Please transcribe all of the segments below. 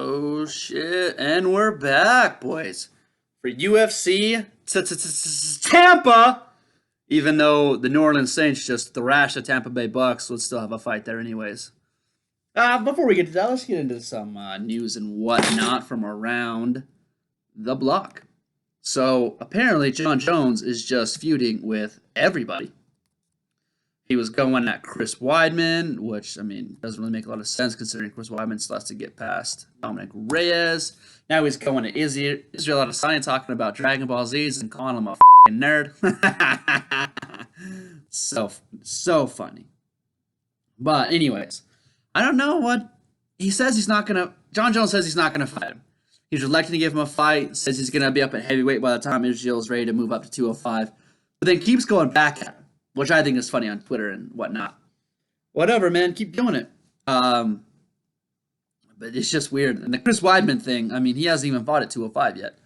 Oh shit, and we're back, boys, for UFC Tampa. Even though the New Orleans Saints just thrashed the Tampa Bay Bucks, we'll still have a fight there, anyways. Before we get to that, let's get into some news and whatnot from around the block. So apparently, Jon Jones is just feuding with everybody. He was going at Chris Weidman, which, I mean, doesn't really make a lot of sense considering Chris Weidman still has to get past Dominic Reyes. Now he's going at Izzy, Israel Adesanya, talking about Dragon Ball Z's and calling him a f***ing nerd. so funny. But anyways, I don't know what he says. He's not going to. Jon Jones says he's not going to fight him. He's reluctant to give him a fight, says he's going to be up at heavyweight by the time Israel's ready to move up to 205, but then keeps going back at him, which I think is funny on Twitter and whatnot. Whatever, man. Keep doing it. But it's just weird. And the Chris Weidman thing, I mean, he hasn't even fought at 205 yet.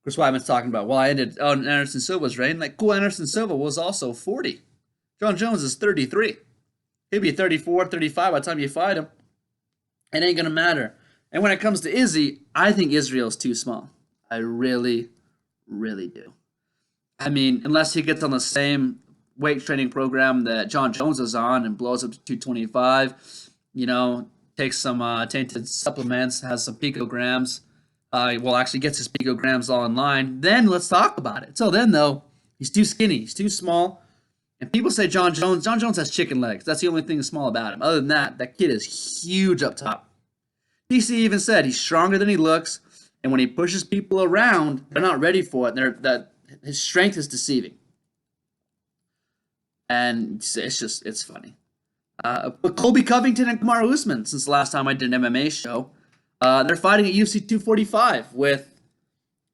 Chris Weidman's talking about, well, I ended on Anderson Silva's reign. Like, cool, Anderson Silva was also 40. Jon Jones is 33. He'll be 34, 35 by the time you fight him. It ain't going to matter. And when it comes to Izzy, I think Israel's too small. I really, really do. I mean, unless he gets on the same weight training program that Jon Jones is on and blows up to 225, takes some tainted supplements, has some picograms, actually gets his picograms all in line, then let's talk about it. Till then, though, he's too skinny, he's too small. And people say Jon Jones has chicken legs. That's the only thing that's small about him. Other than that kid is huge up top. DC even said he's stronger than he looks, and when he pushes people around, they're not ready for it. That his strength is deceiving. And it's funny. But Colby Covington and Kamaru Usman, since the last time I did an MMA show, they're fighting at UFC 245 with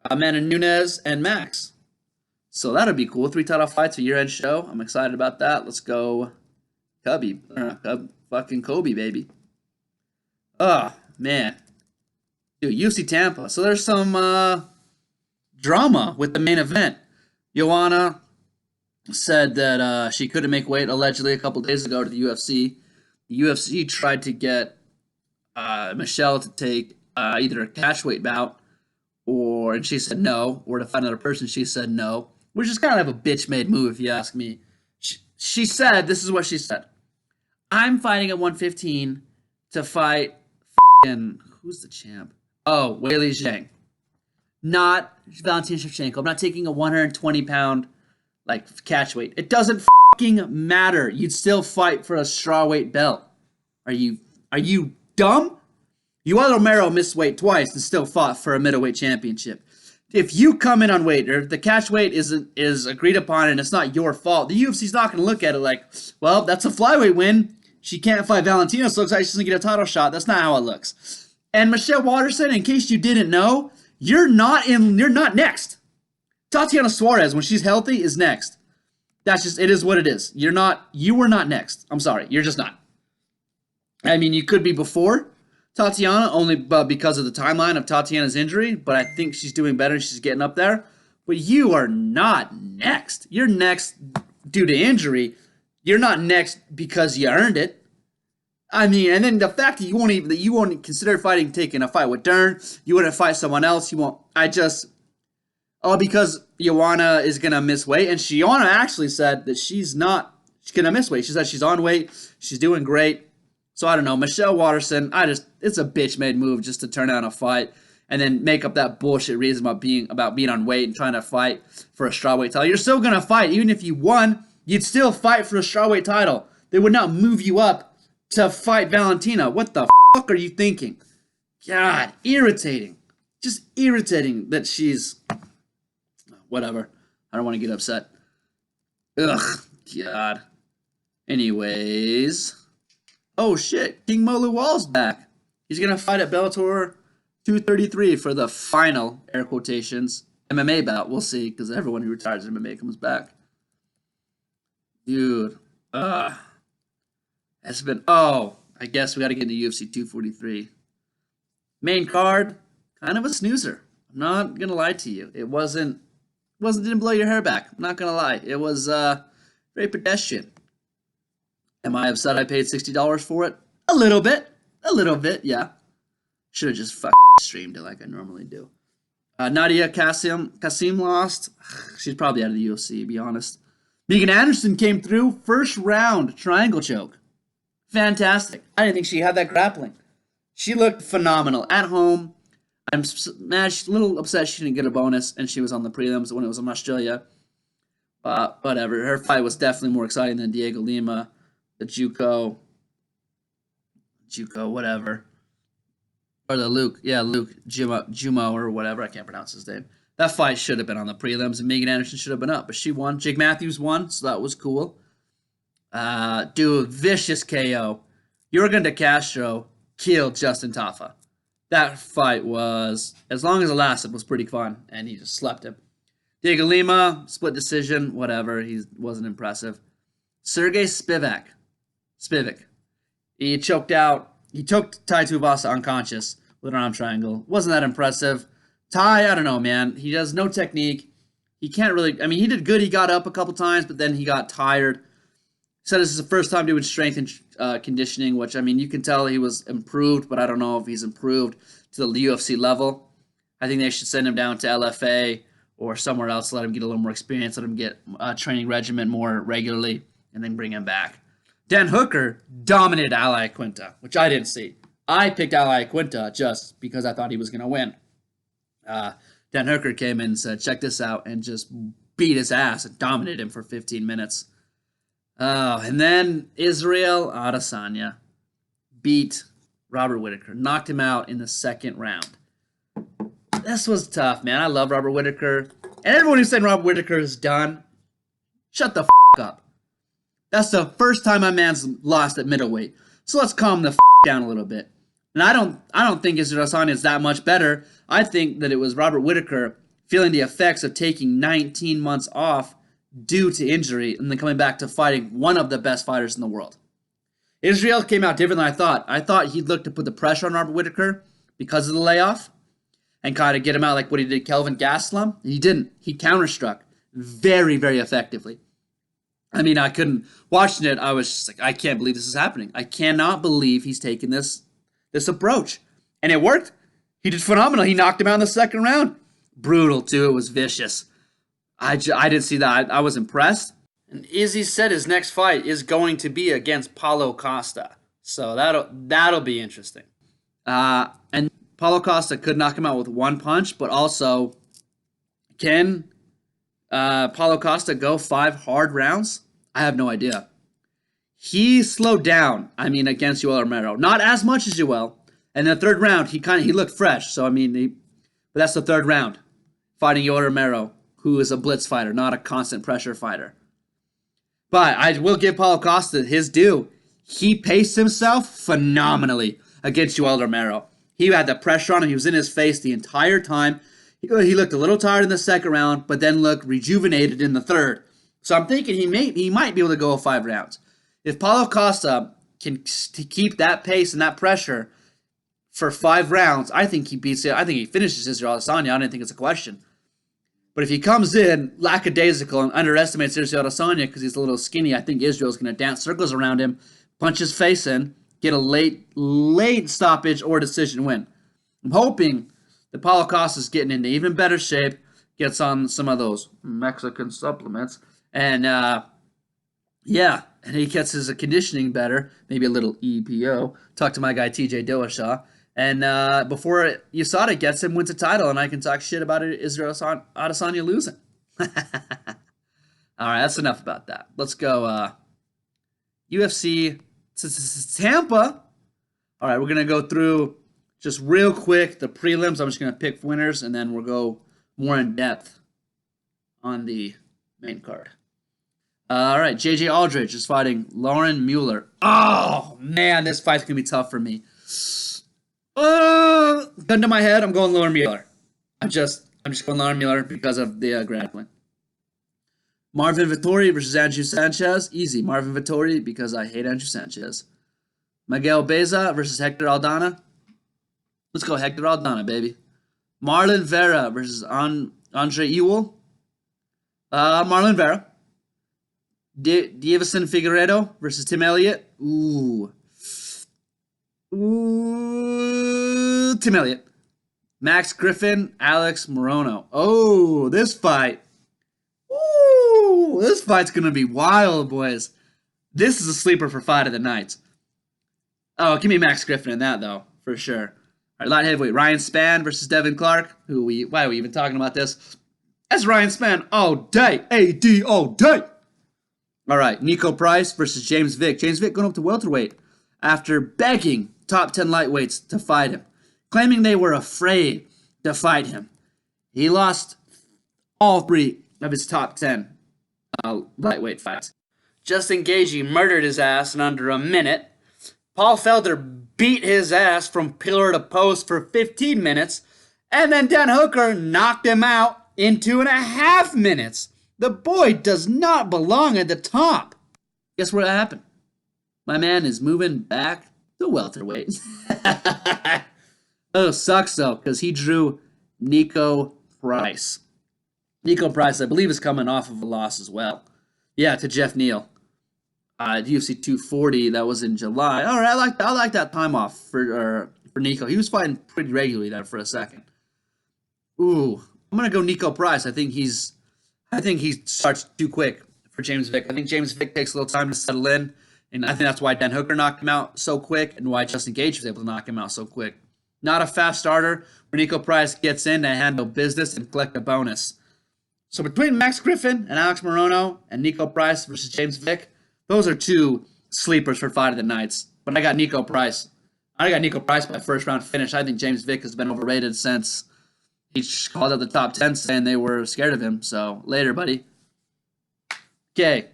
Amanda Nunes and Max. So that'll be cool. 3 title fights, a year-end show. I'm excited about that. Let's go fucking Kobe, baby. Oh, man. Dude, UFC Tampa. So there's some drama with the main event. Joanna said that she couldn't make weight, allegedly, a couple days ago to the UFC. The UFC tried to get Michelle to take either a catchweight bout and she said no, or to find another person, she said no, which is kind of a bitch-made move, if you ask me. She said, this is what she said. I'm fighting at 115 to fight who's the champ? Oh, Weili Zhang. Not Valentina Shevchenko. I'm not taking a 120-pound catch weight. It doesn't fucking matter. You'd still fight for a strawweight belt. Are you dumb? Yoel Romero missed weight twice and still fought for a middleweight championship. If you come in on weight, or if the catch weight is agreed upon and it's not your fault, the UFC's not going to look at it like, well, that's a flyweight win. She can't fight Valentina, so it looks like she's going to get a title shot. That's not how it looks. And Michelle Waterson, in case you didn't know, you're not next. Tatiana Suarez, when she's healthy, is next. It is what it is. You were not next. I'm sorry. You're just not. I mean, you could be before Tatiana, only because of the timeline of Tatiana's injury, but I think she's doing better. She's getting up there. But you are not next. You're next due to injury. You're not next because you earned it. I mean, and then the fact that you won't consider taking a fight with Dern, you wouldn't fight someone else. You won't. Because Joanna is gonna miss weight, and Joanna actually said that she's gonna miss weight. She said she's on weight, she's doing great. So I don't know, Michelle Waterson. It's a bitch-made move just to turn down a fight and then make up that bullshit reason about being on weight and trying to fight for a strawweight title. You're still gonna fight, even if you won. You'd still fight for a strawweight title. They would not move you up to fight Valentina. What the fuck are you thinking? God, irritating. Just irritating that she's... Whatever. I don't want to get upset. Ugh, God. Anyways. Oh, shit. King Molu Wall's back. He's going to fight at Bellator 233 for the final, air quotations, MMA bout. We'll see, because everyone who retires in MMA comes back. Dude. It's been... Oh, I guess we got to get into UFC 243. Main card, kind of a snoozer. I'm not going to lie to you. It didn't blow your hair back. I'm not going to lie. It was very pedestrian. Am I upset I paid $60 for it? A little bit, yeah. Should have just fucking streamed it like I normally do. Nadia Kasim lost. She's probably out of the UFC, to be honest. Megan Anderson came through. First round triangle choke. Fantastic. I didn't think she had that grappling. She looked phenomenal at home. I'm mad. She's a little upset she didn't get a bonus, and she was on the prelims when it was in Australia. Whatever. Her fight was definitely more exciting than Diego Lima, the JUCO, whatever. Or the Luke Jumo or whatever. I can't pronounce his name. That fight should have been on the prelims, and Megan Anderson should have been up, but she won. Jake Matthews won, so that was cool. Dude, vicious KO. Jurgen De Castro killed Justin Tafa. That fight was, as long as it lasted, was pretty fun, and he just slept him. Diego Lima, split decision, whatever. He wasn't impressive. Sergey Spivak. He choked Tai Tuivasa unconscious with an arm triangle. Wasn't that impressive. Tai, I don't know, man. He has no technique. He can't really, I mean, he did good. He got up a couple times, but then he got tired. Said this is the first time doing strength and conditioning, which, I mean, you can tell he was improved, but I don't know if he's improved to the UFC level. I think they should send him down to LFA or somewhere else, let him get a little more experience, let him get a training regimen more regularly, and then bring him back. Dan Hooker dominated Ally Quinta, which I didn't see. I picked Ally Quinta just because I thought he was going to win. Dan Hooker came in and said, check this out, and just beat his ass and dominated him for 15 minutes. And then Israel Adesanya beat Robert Whittaker, knocked him out in the second round. This was tough, man. I love Robert Whittaker. And everyone who's saying Robert Whittaker is done, shut the up. That's the first time my man's lost at middleweight. So let's calm the down a little bit. And I don't think Israel Adesanya is that much better. I think that it was Robert Whittaker feeling the effects of taking 19 months off due to injury and then coming back to fighting one of the best fighters in the world. Israel came out different than I thought. I thought he'd look to put the pressure on Robert Whittaker because of the layoff and kind of get him out like what he did Kelvin Gastelum. He didn't. He counterstruck very, very effectively. I mean, I couldn't. Watching it, I was just like, I can't believe this is happening. I cannot believe he's taking this approach. And it worked. He did phenomenal. He knocked him out in the second round. Brutal, too. It was vicious. I didn't see that. I was impressed. And Izzy said his next fight is going to be against Paulo Costa. So that'll be interesting. And Paulo Costa could knock him out with one punch, but also, can Paulo Costa go 5 hard rounds? I have no idea. He slowed down, against Yoel Romero. Not as much as Yoel. And the third round, he looked fresh. So, but that's the third round. Fighting Yoel Romero, who is a blitz fighter, not a constant pressure fighter. But I will give Paulo Costa his due. He paced himself phenomenally against Yoel Romero. He had the pressure on him. He was in his face the entire time. He looked a little tired in the second round, but then looked rejuvenated in the third. So I'm thinking he might be able to go 5 rounds. If Paulo Costa can keep that pace and that pressure for 5 rounds, I think he beats it. I think he finishes Israel Adesanya. I don't think it's a question. But if he comes in lackadaisical and underestimates Israel Adesanya because he's a little skinny, I think Israel's going to dance circles around him, punch his face in, get a late stoppage or decision win. I'm hoping that Paulo Costa's getting into even better shape, gets on some of those Mexican supplements, and and he gets his conditioning better, maybe a little EPO. Talk to my guy TJ Dillashaw. And before USADA gets him, wins a title, and I can talk shit about it, Israel Adesanya losing. All right, that's enough about that. Let's go UFC Tampa. All right, we're going to go through just real quick the prelims. I'm just going to pick winners, and then we'll go more in depth on the main card. All right, JJ Aldridge is fighting Lauren Mueller. Oh, man, this fight's going to be tough for me. Gun to my head, I'm going Lauren Mueller. I'm just going Lauren Mueller because of the grappling. Marvin Vettori versus Andrew Sanchez. Easy. Marvin Vettori because I hate Andrew Sanchez. Miguel Beza versus Hector Aldana. Let's go Hector Aldana, baby. Marlon Vera versus Andre Ewell. Marlon Vera. Davison Figueiredo versus Tim Elliott. Tim Elliott. Max Griffin, Alex Morono. Oh, this fight. Ooh, this fight's going to be wild, boys. This is a sleeper for fight of the night. Oh, give me Max Griffin in that, though, for sure. All right, light heavyweight. Ryan Spann versus Devin Clark. Why are we even talking about this? That's Ryan Spann all day. AD all day. All right, Nico Price versus James Vick. James Vick going up to welterweight after begging top 10 lightweights to fight him, claiming they were afraid to fight him. He lost all 3 of his top 10 lightweight fights. Justin Gaethje murdered his ass in under a minute. Paul Felder beat his ass from pillar to post for 15 minutes. And then Dan Hooker knocked him out in 2.5 minutes. The boy does not belong at the top. Guess what happened? My man is moving back to welterweight. Oh, sucks though, because he drew Nico Price. Nico Price, I believe, is coming off of a loss as well. Yeah, to Jeff Neal. UFC 240, that was in July. All right, I like that time off for Nico. He was fighting pretty regularly there for a second. Ooh, I'm gonna go Nico Price. I think he starts too quick for James Vick. I think James Vick takes a little time to settle in, and I think that's why Dan Hooker knocked him out so quick, and why Justin Gaethje was able to knock him out so quick. Not a fast starter, where Nico Price gets in to handle business and collect a bonus. So between Max Griffin and Alex Morono and Nico Price versus James Vick, those are 2 sleepers for fight of the nights. But I got Nico Price. I got Nico Price by first round finish. I think James Vick has been overrated since he called out the top 10 saying they were scared of him. So later, buddy. Okay.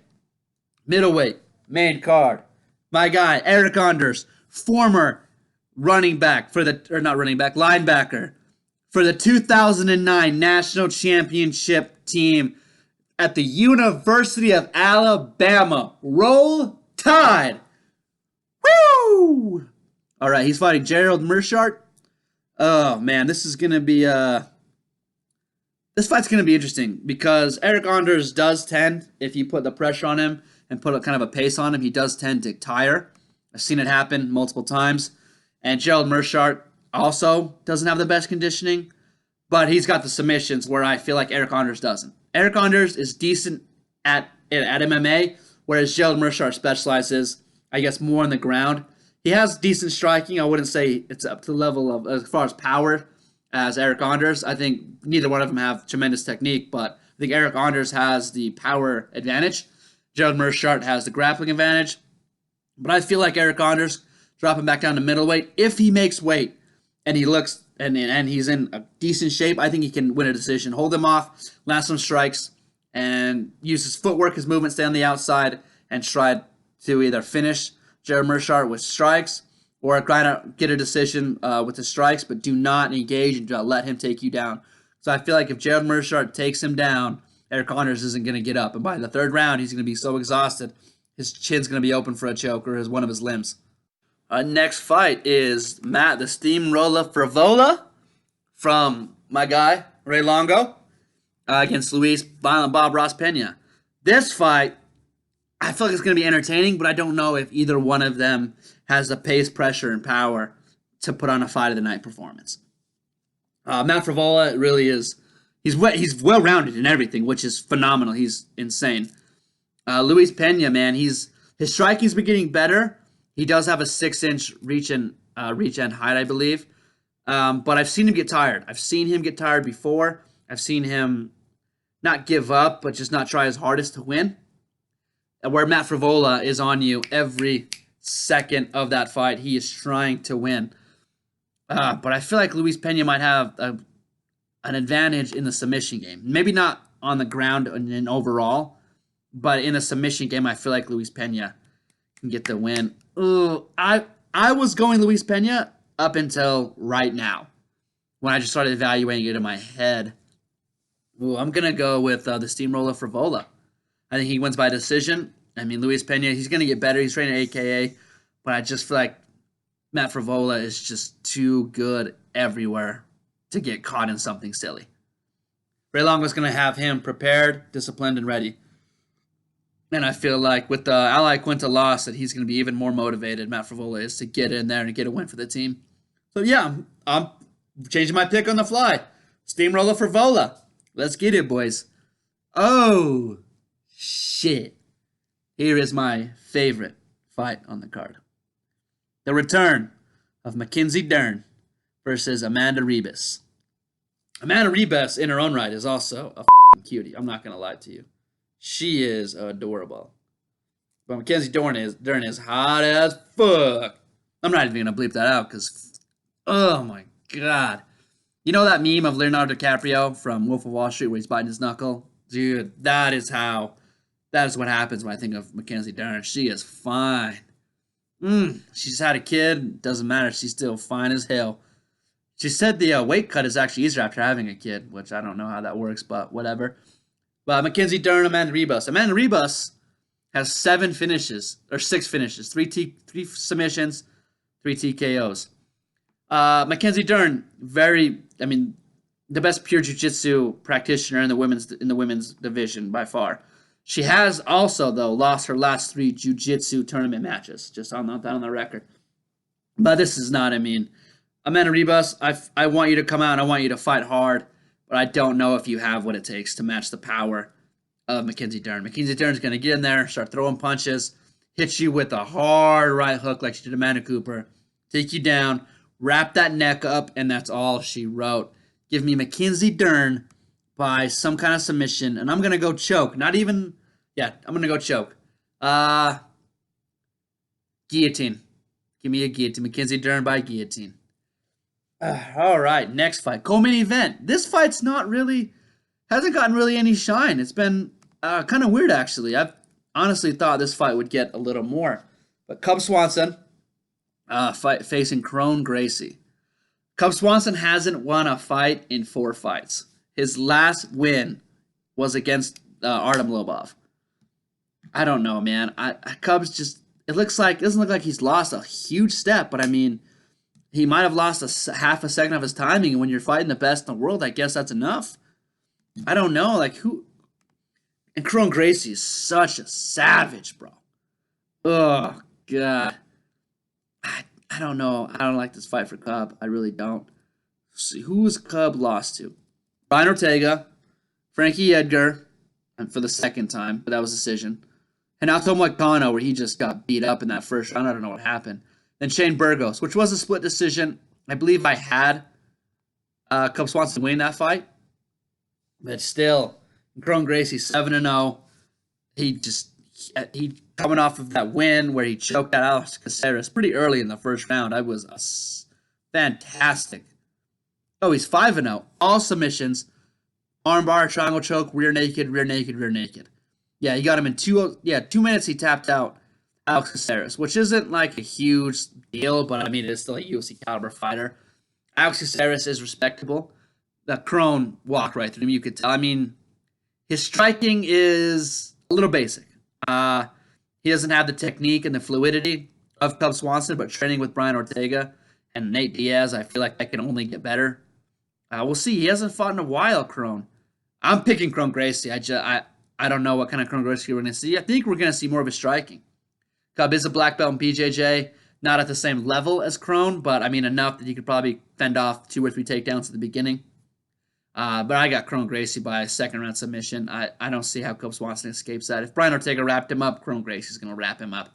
Middleweight. Main card. My guy, Eric Anders, former linebacker for the 2009 National Championship team at the University of Alabama. Roll Tide! Woo! All right, he's fighting Gerald Meerschaert. Oh man, this fight's gonna be interesting because Eric Anders does tend, if you put the pressure on him and put a kind of a pace on him, he does tend to tire. I've seen it happen multiple times. And Gerald Meerschaert also doesn't have the best conditioning, but he's got the submissions where I feel like Eric Anders doesn't. Eric Anders is decent at MMA, whereas Gerald Meerschaert specializes, I guess, more on the ground. He has decent striking. I wouldn't say it's up to the level of, as far as power, as Eric Anders. I think neither one of them have tremendous technique, but I think Eric Anders has the power advantage. Gerald Meerschaert has the grappling advantage. But I feel like Eric Anders, dropping back down to middleweight, if he makes weight and he looks and he's in a decent shape, I think he can win a decision. Hold him off, land some strikes, and use his footwork, his movement, stay on the outside, and try to either finish Gerald Meerschaert with strikes or try to get a decision with the strikes, but do not engage and let him take you down. So I feel like if Gerald Meerschaert takes him down, Eric Anders isn't going to get up. And by the third round, he's going to be so exhausted, his chin's going to be open for a choke or one of his limbs. Next fight is Matt the Steamroller Frivola from my guy, Ray Longo, against Luis Violent Bob Ross Pena. This fight, I feel like it's going to be entertaining, but I don't know if either one of them has the pace, pressure, and power to put on a fight of the night performance. Matt Frivola really is, he's well-rounded in everything, which is phenomenal. He's insane. Luis Pena, man, his striking's been getting better. He does have a 6-inch reach and height, I believe. But I've seen him get tired. I've seen him get tired before. I've seen him not give up, but just not try his hardest to win. Where Matt Frivola is on you every second of that fight. He is trying to win. But I feel like Luis Pena might have an advantage in the submission game. Maybe not on the ground and overall, but in a submission game, I feel like Luis Pena can get the win. I was going Luis Pena up until right now, when I just started evaluating it in my head. I'm going to go with the Steamroller Frivola. I think he wins by decision. I mean, Luis Pena, he's going to get better. He's training at AKA, but I just feel like Matt Frivola is just too good everywhere to get caught in something silly. Ray Longo's going to have him prepared, disciplined, and ready. And I feel like with the Ally Quinta loss that he's going to be even more motivated, Matt Frivola is, to get in there and get a win for the team. So yeah, I'm changing my pick on the fly. Steamroller for Vola. Let's get it, boys. Oh, shit. Here is my favorite fight on the card. The return of Mackenzie Dern versus Amanda Rebus. Amanda Rebus, in her own right, is also a cutie. I'm not going to lie to you. She is adorable. But Mackenzie Dern is hot as fuck. I'm not even going to bleep that out because, oh my God. You know that meme of Leonardo DiCaprio from Wolf of Wall Street where he's biting his knuckle? Dude, that is what happens when I think of Mackenzie Dern. She is fine. She's had a kid. Doesn't matter. She's still fine as hell. She said the weight cut is actually easier after having a kid, which I don't know how that works, but whatever. But Mackenzie Dern, Amanda Rebus. Amanda Rebus has 6 finishes, 3 submissions, 3 TKOs. Mackenzie Dern, the best pure jiu-jitsu practitioner in the women's division by far. She has also, though, lost her last 3 jiu-jitsu tournament matches. Just on that on the record. But this is not, Amanda Rebus, I want you to come out and I want you to fight hard, but I don't know if you have what it takes to match the power of Mackenzie Dern. Mackenzie Dern's going to get in there, start throwing punches, hit you with a hard right hook like she did Amanda Cooper, take you down, wrap that neck up, and that's all she wrote. Give me Mackenzie Dern by some kind of submission, and I'm going to go choke. I'm going to go choke. Guillotine. Give me a guillotine. Mackenzie Dern by guillotine. All right, next fight. Co-main event. This fight's hasn't gotten really any shine. It's been kind of weird, actually. I've honestly thought this fight would get a little more. But Cub Swanson facing Kron Gracie. Cub Swanson hasn't won a fight in 4 fights. His last win was against Artem Lobov. I don't know, man. Cubs just, it doesn't look like he's lost a huge step, but he might have lost half a second of his timing, and when you're fighting the best in the world, I guess that's enough. I don't know, and Kron Gracie is such a savage, bro. Oh, God. I don't know. I don't like this fight for Cub. I really don't. See, who was Cub lost to? Brian Ortega, Frankie Edgar, and for the second time, but that was a decision. Renato Moicano, where he just got beat up in that first round. I don't know what happened. Then Shane Burgos, which was a split decision. I believe I had Cub Swanson win that fight. But still, Kron Gracie 7-0. He coming off of that win where he choked out Alex Caceres pretty early in the first round. I was fantastic. Oh, he's 5-0. All submissions. Armbar, triangle choke, rear naked, rear naked, rear naked. Yeah, he got him in 2 minutes he tapped out Alex Caceres, which isn't like a huge deal, but it's still a UFC caliber fighter. Alex Caceres is respectable. That Kron walked right through him, you could tell. His striking is a little basic. He doesn't have the technique and the fluidity of Cub Swanson, but training with Brian Ortega and Nate Diaz, I feel like that can only get better. We'll see. He hasn't fought in a while, Kron. I'm picking Kron Gracie. I don't know what kind of Kron Gracie we're going to see. I think we're going to see more of his striking. Cub is a black belt in BJJ, not at the same level as Kron, but enough that he could probably fend off 2 or 3 takedowns at the beginning. But I got Kron Gracie by a second-round submission. I don't see how Cub Swanson escapes that. If Brian Ortega wrapped him up, Kron Gracie's going to wrap him up.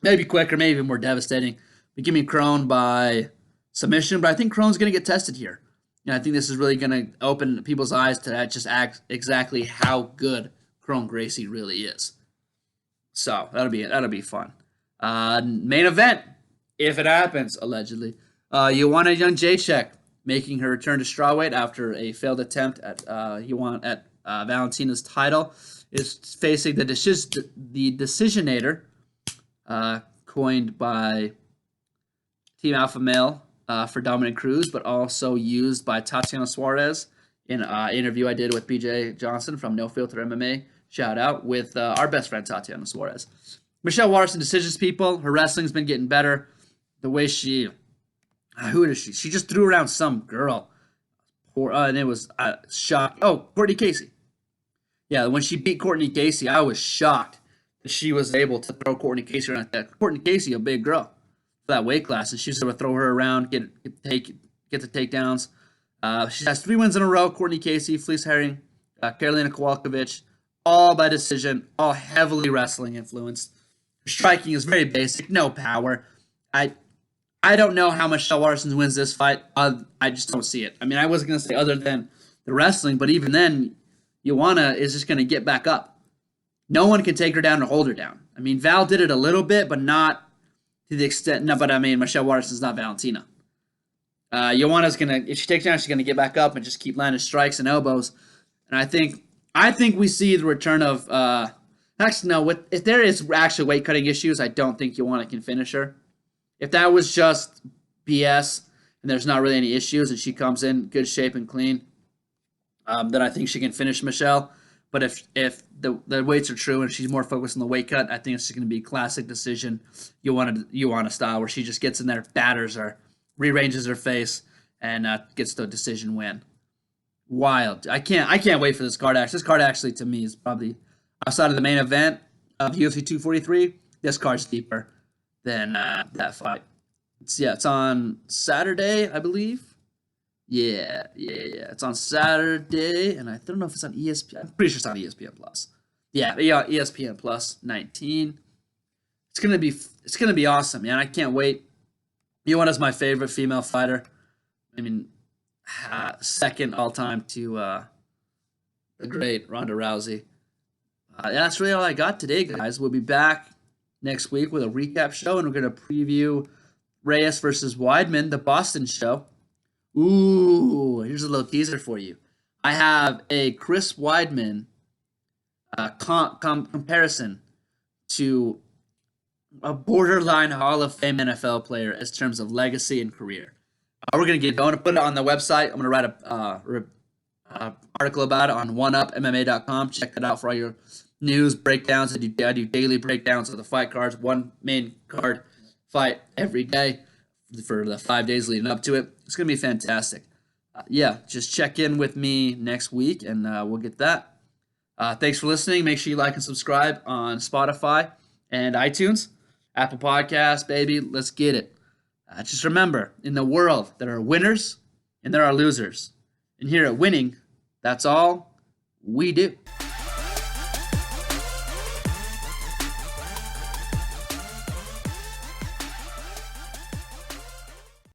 Maybe quicker, maybe even more devastating. But give me Kron by submission, but I think Kron's going to get tested here. And I think this is really going to open people's eyes to just exactly how good Kron Gracie really is. So that'll be fun. Main event, if it happens, allegedly. Joanna Jędrzejczyk making her return to strawweight after a failed attempt at Valentina's title, is facing the Decisionator, coined by Team Alpha Male for Dominic Cruz, but also used by Tatiana Suarez in an interview I did with BJ Johnson from No Filter MMA. Shout out with our best friend Tatiana Suarez. Michelle Watterson decisions people. Her wrestling's been getting better. The way who is she? She just threw around some girl. And it was shocked. Oh, Courtney Casey. Yeah, when she beat Courtney Casey, I was shocked that she was able to throw Courtney Casey around like that. Courtney Casey, a big girl. for that weight class, and she's able to throw her around, get the takedowns. She has 3 wins in a row. Courtney Casey, Felice Herring, Karolina Kowalkiewicz, all by decision, all heavily wrestling influenced. Her striking is very basic, no power. I don't know how Michelle Waterson wins this fight. I just don't see it. I mean, I wasn't going to say other than the wrestling, but even then, Joanna is just going to get back up. No one can take her down or hold her down. I mean, Val did it a little bit, but not to the extent. No, but I mean, Michelle Waterson's not Valentina. Joanna's going to, if she takes down, she's going to get back up and just keep landing strikes and elbows. And I think we see the return of, actually, no, if there is actually weight cutting issues, I don't think Joanna can finish her. If that was just BS and there's not really any issues and she comes in good shape and clean, then I think she can finish Michelle. But if the weights are true and she's more focused on the weight cut, I think it's going to be a classic decision, Joanna style, where she just gets in there, batters her, rearranges her face, and gets the decision win. Wild. I can't wait for this card. This card actually to me is probably outside of the main event of UFC 243. This card's deeper than that fight. It's on Saturday, I believe. Yeah. It's on Saturday, and I don't know if it's on ESPN. I'm pretty sure it's on ESPN Plus. Yeah, ESPN Plus 19. It's gonna be awesome, man. I can't wait. Joanna's my favorite female fighter. I mean, second all time to the great Ronda Rousey. That's really all I got today, guys. We'll be back next week with a recap show, and we're going to preview Reyes versus Weidman, the Boston show. Ooh, here's a little teaser for you. I have a Chris Weidman comparison to a borderline Hall of Fame NFL player in terms of legacy and career. We're going to put it on the website. I'm going to write a article about it on oneupmma.com. Check that out for all your news, breakdowns. I do daily breakdowns of the fight cards, one main card fight every day for the 5 days leading up to it. It's going to be fantastic. Just check in with me next week, and we'll get that. Thanks for listening. Make sure you like and subscribe on Spotify and iTunes. Apple Podcasts, baby. Let's get it. Just remember, in the world, there are winners and there are losers. And here at Winning, that's all we do.